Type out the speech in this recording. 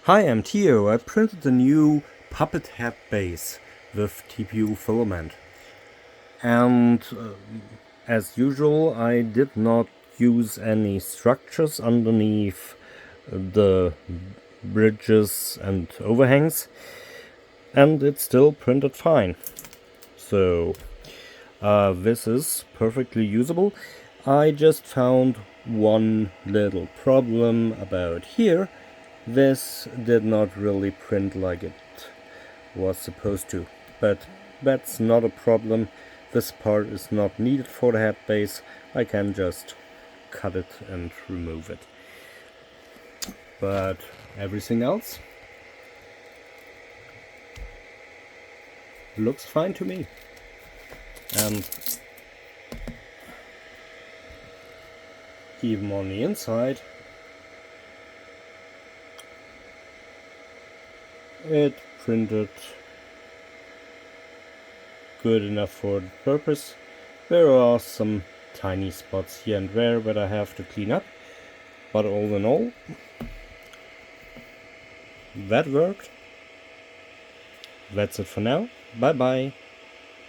Hi, I'm Tio. I printed a new puppet head base with TPU filament. And as usual, I did not use any structures underneath the bridges and overhangs. And it still printed fine. So this is perfectly usable. I just found one little problem about here. This did not really print like it was supposed to, but that's not a problem. This part is not needed for the head base. I can just cut it and remove it. But everything else looks fine to me. And even on the inside, it printed good enough for the purpose. There are some tiny spots here and there that I have to clean up, but all in all, that worked. That's it for now. Bye bye.